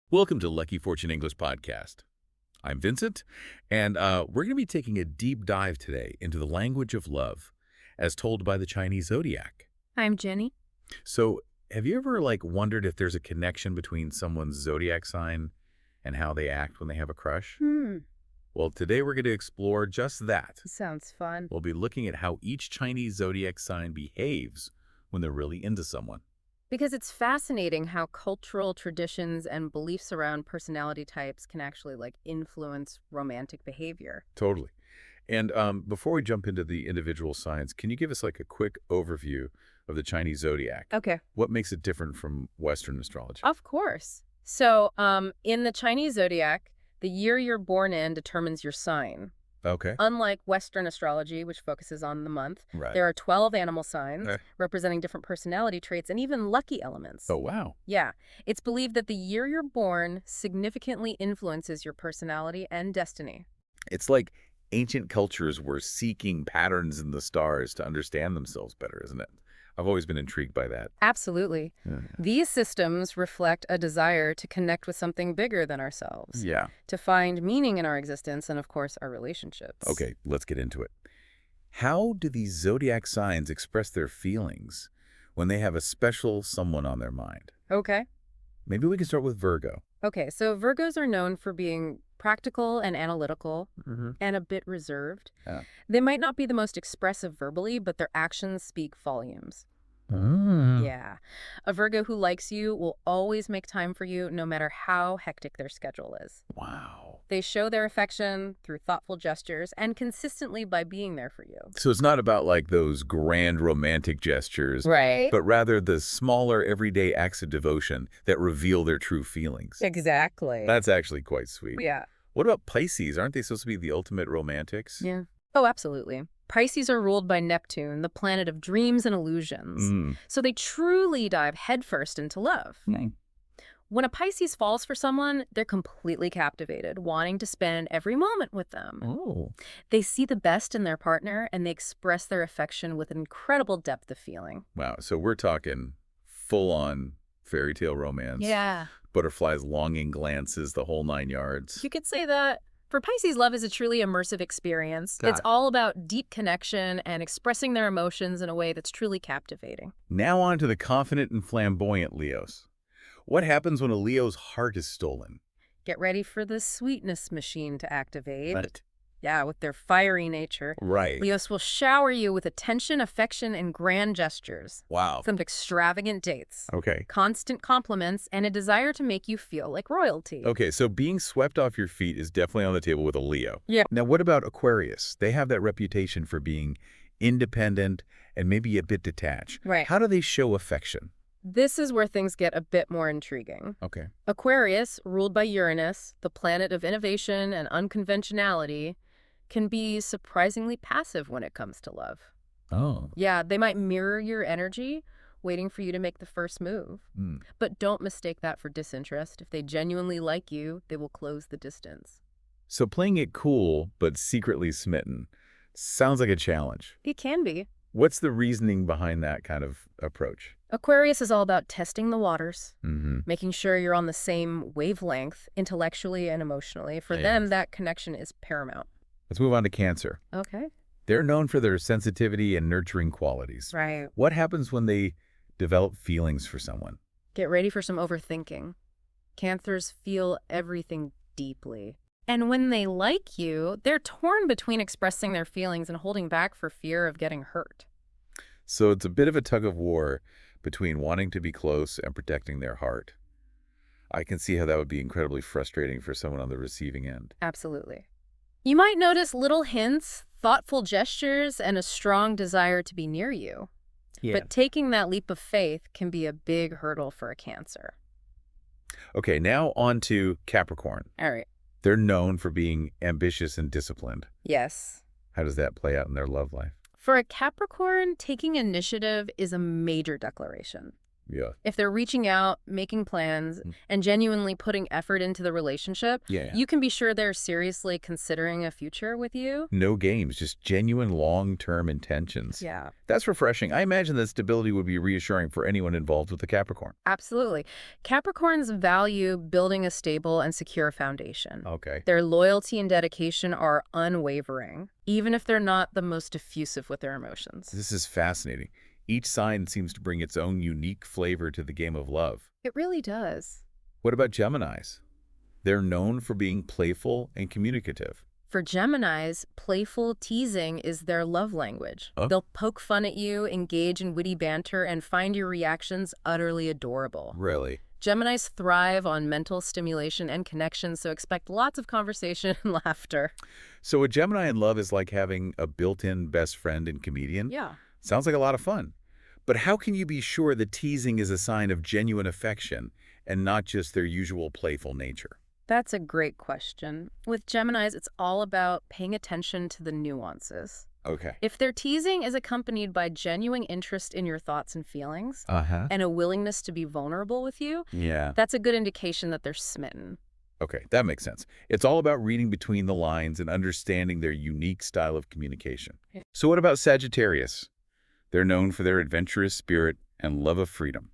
Welcome to Lucky Fortune English Podcast. I'm Vincent, and we're going to be taking a deep dive today into the language of love, as told by the Chinese Zodiac. I'm Jenny. So, have you ever wondered if there's a connection between someone's zodiac sign and how they act when they have a crush? Well, today we're going to explore just that. Sounds fun. We'll be looking at how each Chinese zodiac sign behaves when they're really into someone. Because it's fascinating how cultural traditions and beliefs around personality types can actually influence romantic behavior. Totally. And before we jump into the individual signs, can you give us a quick overview of the Chinese zodiac? Okay. What makes it different from Western astrology? Of course. So, in the Chinese zodiac, the year you're born in determines your sign. Okay. Unlike Western astrology, which focuses on the month, Right. there are 12 animal signs Eh. representing different personality traits and even lucky elements. Oh, wow. Yeah. It's believed that the year you're born significantly influences your personality and destiny. It's like ancient cultures were seeking patterns in the stars to understand themselves better, isn't it? I've always been intrigued by that. Absolutely. Yeah. These systems reflect a desire to connect with something bigger than ourselves, Yeah. to find meaning in our existence and, of course, our relationships. Okay, let's get into it. How do these zodiac signs express their feelings when they have a special someone on their mind? Okay. Maybe we can start with Virgo. Okay, so Virgos are known for being practical and analytical Mm-hmm. and a bit reserved. Yeah. They might not be the most expressive verbally, but their actions speak volumes. Yeah. A Virgo who likes you will always make time for you no matter how hectic their schedule is. Wow. They show their affection through thoughtful gestures and consistently by being there for you. So it's not about those grand romantic gestures, Right. but rather the smaller everyday acts of devotion that reveal their true feelings. Exactly. That's actually quite sweet. Yeah. What about Pisces? Aren't they supposed to be the ultimate romantics? Yeah. Oh, absolutely. Pisces are ruled by Neptune, the planet of dreams and illusions. Mm. So they truly dive headfirst into love. Mm. When a Pisces falls for someone, they're completely captivated, wanting to spend every moment with them. Oh. They see the best in their partner, and they express their affection with an incredible depth of feeling. Wow. So we're talking full-on fairy tale romance. Yeah. Butterflies, longing glances, the whole 9 yards. You could say that. For Pisces, love is a truly immersive experience. Got It's it. all about deep connection and expressing their emotions in a way that's truly captivating. Now on to the confident and flamboyant Leos. What happens when a Leo's heart is stolen? Get ready for the sweetness machine to activate. What? Yeah, with their fiery nature. Right. Leos will shower you with attention, affection, and grand gestures. Wow. Some extravagant dates. Okay. Constant compliments, and a desire to make you feel like royalty. Okay, so being swept off your feet is definitely on the table with a Leo. Yeah. Now, what about Aquarius? They have that reputation for being independent and maybe a bit detached. Right. How do they show affection? This is where things get a bit more intriguing. Okay. Aquarius, ruled by Uranus, the planet of innovation and unconventionality, can be surprisingly passive when it comes to love. Oh. Yeah, they might mirror your energy, waiting for you to make the first move. Mm. But don't mistake that for disinterest. If they genuinely like you, they will close the distance. So playing it cool but secretly smitten sounds like a challenge. It can be. What's the reasoning behind that kind of approach? Aquarius is all about testing the waters, Mm-hmm. making sure you're on the same wavelength intellectually and emotionally. For them, Yes. that connection is paramount. Let's move on to Cancer. Okay. They're known for their sensitivity and nurturing qualities. Right. What happens when they develop feelings for someone? Get ready for some overthinking. Cancers feel everything deeply. And when they like you, they're torn between expressing their feelings and holding back for fear of getting hurt. So it's a bit of a tug of war between wanting to be close and protecting their heart. I can see how that would be incredibly frustrating for someone on the receiving end. Absolutely. You might notice little hints, thoughtful gestures, and a strong desire to be near you. But taking that leap of faith can be a big hurdle for a Cancer. Okay, now on to Capricorn. All right. They're known for being ambitious and disciplined. Yes. How does that play out in their love life? For a Capricorn, taking initiative is a major declaration. Yeah. If they're reaching out, making plans, and genuinely putting effort into the relationship, you can be sure they're seriously considering a future with you. No games, just genuine long-term intentions. Yeah. That's refreshing. I imagine that stability would be reassuring for anyone involved with the Capricorn. Absolutely. Capricorns value building a stable and secure foundation. Okay. Their loyalty and dedication are unwavering, even if they're not the most effusive with their emotions. This is fascinating. Each sign seems to bring its own unique flavor to the game of love. It really does. What about Geminis? They're known for being playful and communicative. For Geminis, playful teasing is their love language. Oh. They'll poke fun at you, engage in witty banter, and find your reactions utterly adorable. Really? Geminis thrive on mental stimulation and connection, so expect lots of conversation and laughter. So a Gemini in love is like having a built-in best friend and comedian? Yeah. Sounds like a lot of fun. But how can you be sure the teasing is a sign of genuine affection and not just their usual playful nature? That's a great question. With Geminis, it's all about paying attention to the nuances. Okay. If their teasing is accompanied by genuine interest in your thoughts and feelings, and a willingness to be vulnerable with you, Yeah. that's a good indication that they're smitten. Okay, that makes sense. It's all about reading between the lines and understanding their unique style of communication. Yeah. So what about Sagittarius? They're known for their adventurous spirit and love of freedom.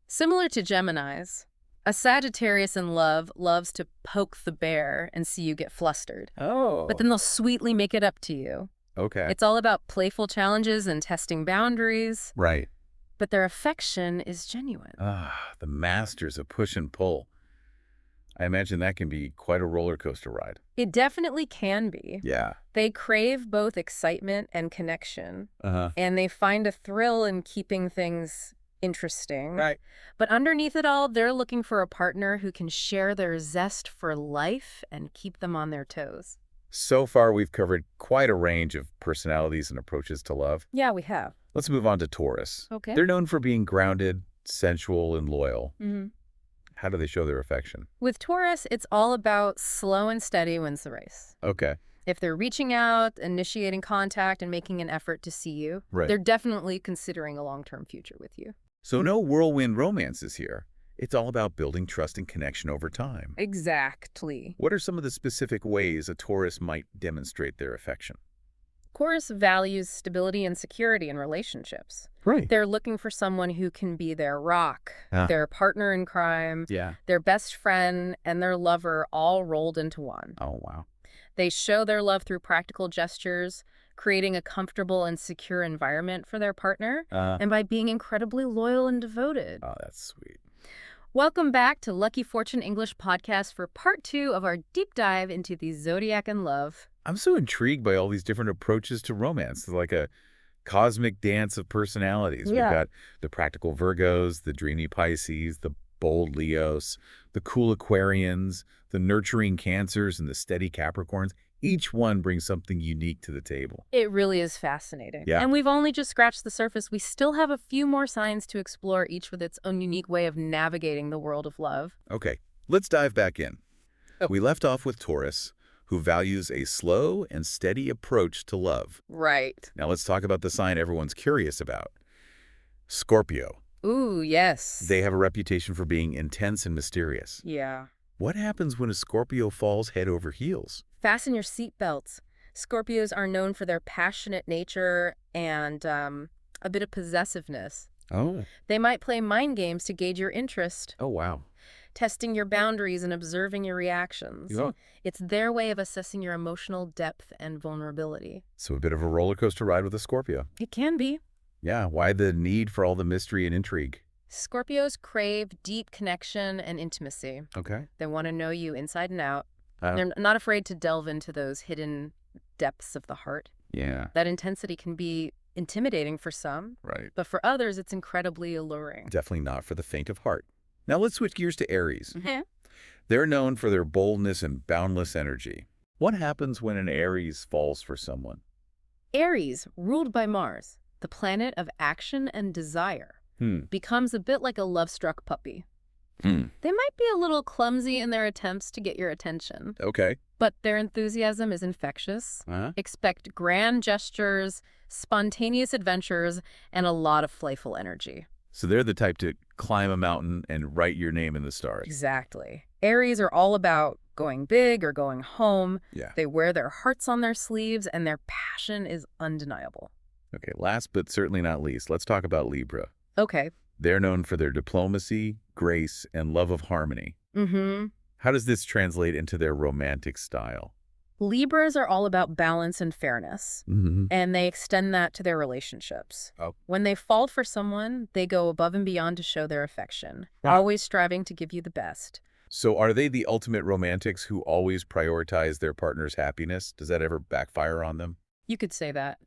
Similar to Geminis, a Sagittarius in love loves to poke the bear and see you get flustered. Oh. But then they'll sweetly make it up to you. Okay. It's all about playful challenges and testing boundaries, Right. but their affection is genuine. The masters of push and pull. I imagine that can be quite a roller coaster ride. It definitely can be. Yeah. They crave both excitement and connection, Uh-huh. and they find a thrill in keeping things interesting. Right. But underneath it all, they're looking for a partner who can share their zest for life and keep them on their toes. So far, we've covered quite a range of personalities and approaches to love. Yeah, we have. Let's move on to Taurus. Okay. They're known for being grounded, sensual, and loyal. Mm-hmm. How do they show their affection? With Taurus, it's all about slow and steady wins the race. Okay. If they're reaching out, initiating contact, and making an effort to see you, Right. they're definitely considering a long-term future with you. So no whirlwind romances here. It's all about building trust and connection over time. Exactly. What are some of the specific ways a Taurus might demonstrate their affection? Taurus values stability and security in relationships. Right. They're looking for someone who can be their rock, Ah. their partner in crime, Yeah. their best friend, and their lover all rolled into one. Oh, wow. They show their love through practical gestures, creating a comfortable and secure environment for their partner, and by being incredibly loyal and devoted. Oh, that's sweet. Welcome back to Lucky Fortune English Podcast for part 2 of our deep dive into the Zodiac and love. I'm so intrigued by all these different approaches to romance. It's like a cosmic dance of personalities. Yeah. We've got the practical Virgos, the dreamy Pisces, the bold Leos, the cool Aquarians, the nurturing Cancers, and the steady Capricorns. Each one brings something unique to the table. It really is fascinating. Yeah. And we've only just scratched the surface. We still have a few more signs to explore, each with its own unique way of navigating the world of love. Okay, let's dive back in. We left off with Taurus, who values a slow and steady approach to love. Right. Now let's talk about the sign everyone's curious about. Scorpio. Ooh, yes. They have a reputation for being intense and mysterious. Yeah. What happens when a Scorpio falls head over heels? Fasten your seatbelts. Scorpios are known for their passionate nature and a bit of possessiveness. Oh. They might play mind games to gauge your interest, Oh, wow. testing your boundaries and observing your reactions. Yeah. It's their way of assessing your emotional depth and vulnerability. So a bit of a roller coaster ride with a Scorpio. It can be. Yeah, why the need for all the mystery and intrigue? Scorpios crave deep connection and intimacy. Okay. They want to know you inside and out. They're not afraid to delve into those hidden depths of the heart. Yeah. That intensity can be intimidating for some, Right. but for others, it's incredibly alluring. Definitely not for the faint of heart. Now let's switch gears to Aries. Mhm. They're known for their boldness and boundless energy. What happens when an Aries falls for someone? Aries, ruled by Mars, the planet of action and desire, becomes a bit like a love-struck puppy. They might be a little clumsy in their attempts to get your attention, Okay. but their enthusiasm is infectious. Uh-huh. Expect grand gestures, spontaneous adventures, and a lot of playful energy. So they're the type to climb a mountain and write your name in the stars. Exactly. Aries are all about going big or going home. Yeah. They wear their hearts on their sleeves, and their passion is undeniable. Okay, last but certainly not least, let's talk about Libra. Okay. They're known for their diplomacy, grace, and love of harmony. Mm-hmm. How does this translate into their romantic style? Libras are all about balance and fairness, Mm-hmm. and they extend that to their relationships. Oh. When they fall for someone, they go above and beyond to show their affection, Yeah. always striving to give you the best. So are they the ultimate romantics who always prioritize their partner's happiness? Does that ever backfire on them? You could say that.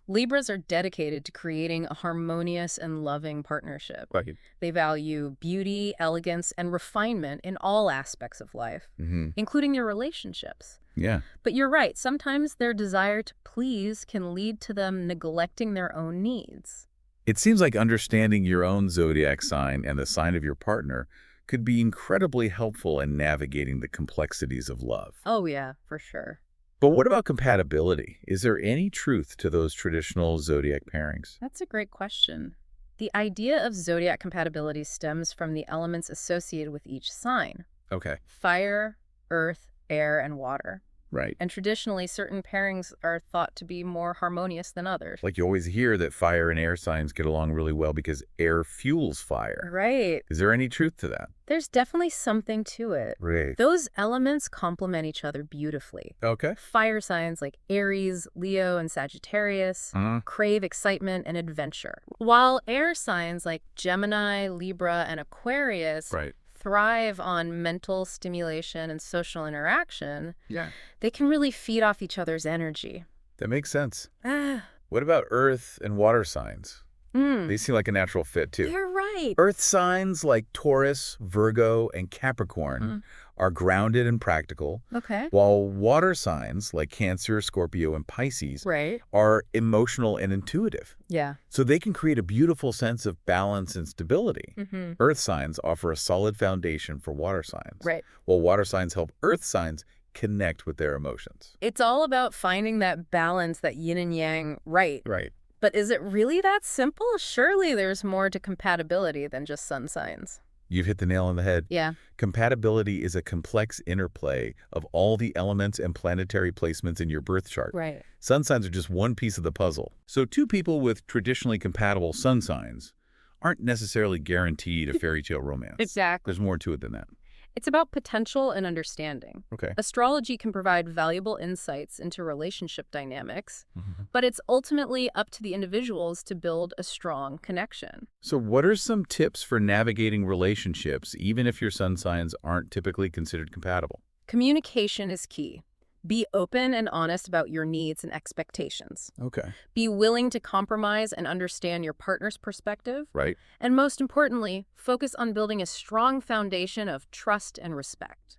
Libras are dedicated to creating a harmonious and loving partnership. Right. They value beauty, elegance, and refinement in all aspects of life, Mm-hmm. including your relationships. Yeah. But you're right, sometimes their desire to please can lead to them neglecting their own needs. It seems like understanding your own zodiac sign and the sign of your partner could be incredibly helpful in navigating the complexities of love. Oh yeah, for sure. But what about compatibility? Is there any truth to those traditional zodiac pairings? That's a great question. The idea of zodiac compatibility stems from the elements associated with each sign: Okay. fire, earth, air, and water. Right. And traditionally, certain pairings are thought to be more harmonious than others. Like you always hear that fire and air signs get along really well because air fuels fire. Right. Is there any truth to that? There's definitely something to it. Right. Those elements complement each other beautifully. Okay. Fire signs like Aries, Leo, and Sagittarius crave excitement and adventure, while air signs like Gemini, Libra, and Aquarius Right. thrive on mental stimulation and social interaction. Yeah. They can really feed off each other's energy. That makes sense. Ah, What about earth and water signs? They seem like a natural fit too. you're right. Earth signs like Taurus, Virgo, and Capricorn are grounded and practical, Okay. while water signs like Cancer, Scorpio, and Pisces Right. are emotional and intuitive. Yeah. So they can create a beautiful sense of balance and stability. Mm-hmm. Earth signs offer a solid foundation for water signs, Right. while water signs help earth signs connect with their emotions. It's all about finding that balance, that yin and yang, right? Right. But is it really that simple? Surely there's more to compatibility than just sun signs. You've hit the nail on the head. Yeah. Compatibility is a complex interplay of all the elements and planetary placements in your birth chart. Right. Sun signs are just one piece of the puzzle. So two people with traditionally compatible sun signs aren't necessarily guaranteed a fairy tale romance. Exactly. There's more to it than that. It's about potential and understanding. Okay. Astrology can provide valuable insights into relationship dynamics, but it's ultimately up to the individuals to build a strong connection. So what are some tips for navigating relationships, even if your sun signs aren't typically considered compatible? Communication is key. Be open and honest about your needs and expectations. Okay. Be willing to compromise and understand your partner's perspective. Right. And most importantly, focus on building a strong foundation of trust and respect.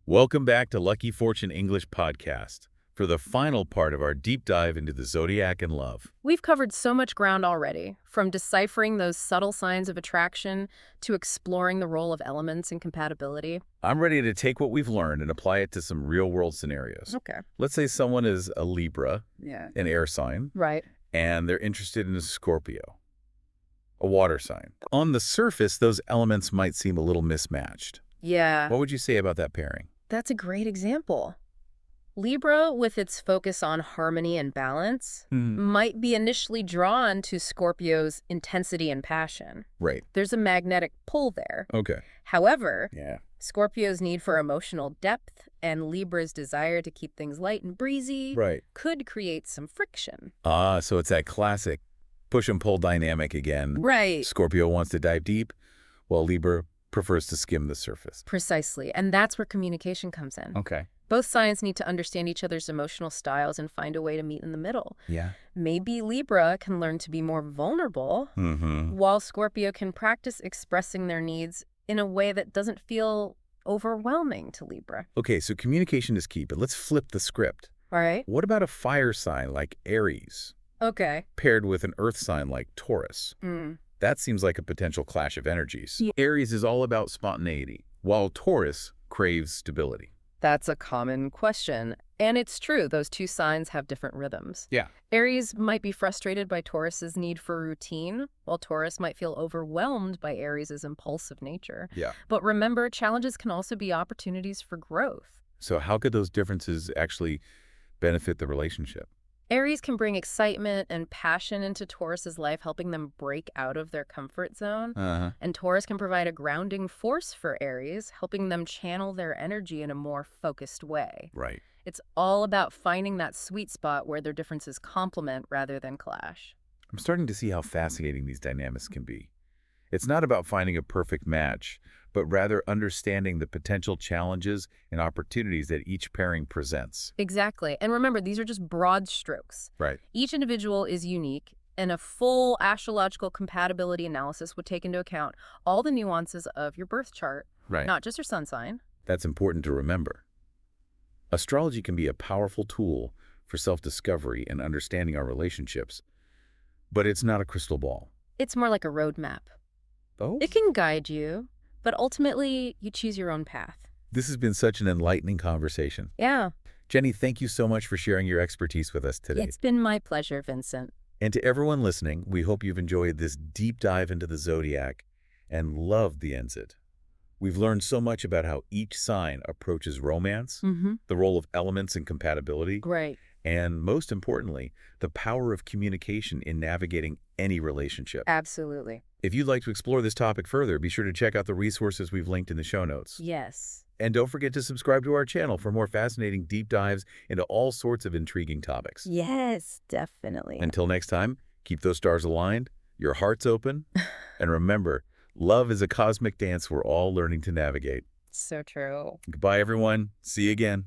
Welcome back to Lucky Fortune English Podcast for the final part of our deep dive into the zodiac and love. We've covered so much ground already, from deciphering those subtle signs of attraction to exploring the role of elements in compatibility. I'm ready to take what we've learned and apply it to some real-world scenarios. Okay. Let's say someone is a Libra, Yeah. an air sign, Right. and they're interested in a Scorpio, a water sign. On the surface, those elements might seem a little mismatched. Yeah. What would you say about that pairing? That's a great example. Libra, with its focus on harmony and balance, might be initially drawn to Scorpio's intensity and passion. Right. There's a magnetic pull there. Okay. However, Yeah. Scorpio's need for emotional depth and Libra's desire to keep things light and breezy Right. could create some friction. Ah, so it's that classic push and pull dynamic again. Right. Scorpio wants to dive deep, while Libra prefers to skim the surface. Precisely. And that's where communication comes in. Okay. Both signs need to understand each other's emotional styles and find a way to meet in the middle. Yeah. Maybe Libra can learn to be more vulnerable, Mm-hmm. while Scorpio can practice expressing their needs in a way that doesn't feel overwhelming to Libra. Okay, so communication is key, but let's flip the script. All right? What about a fire sign like Aries, Okay. paired with an earth sign like Taurus? That seems like a potential clash of energies. Yeah. Aries is all about spontaneity, while Taurus craves stability. That's a common question. And it's true, those two signs have different rhythms. Yeah. Aries might be frustrated by Taurus's need for routine, while Taurus might feel overwhelmed by Aries's impulsive nature. Yeah. But remember, challenges can also be opportunities for growth. So how could those differences actually benefit the relationship? Aries can bring excitement and passion into Taurus's life, helping them break out of their comfort zone. Uh-huh. And Taurus can provide a grounding force for Aries, helping them channel their energy in a more focused way. Right. It's all about finding that sweet spot where their differences complement rather than clash. I'm starting to see how fascinating these dynamics can be. It's not about finding a perfect match, but rather understanding the potential challenges and opportunities that each pairing presents. Exactly. And remember, these are just broad strokes. Right. Each individual is unique, and a full astrological compatibility analysis would take into account all the nuances of your birth chart, Right. not just your sun sign. That's important to remember. Astrology can be a powerful tool for self-discovery and understanding our relationships, but it's not a crystal ball. It's more like a roadmap. Oh? It can guide you, but ultimately, you choose your own path. This has been such an enlightening conversation. Yeah. Jenny, thank you so much for sharing your expertise with us today. It's been my pleasure, Vincent. And to everyone listening, we hope you've enjoyed this deep dive into the zodiac and loved the Ensid. We've learned so much about how each sign approaches romance, the role of elements and compatibility, Great. and most importantly, the power of communication in navigating any relationship. Absolutely. If you'd like to explore this topic further, be sure to check out the resources we've linked in the show notes. Yes. And don't forget to subscribe to our channel for more fascinating deep dives into all sorts of intriguing topics. Yes, definitely. Until next time, keep those stars aligned, your hearts open, and remember, love is a cosmic dance we're all learning to navigate. So true. Goodbye, everyone. See you again.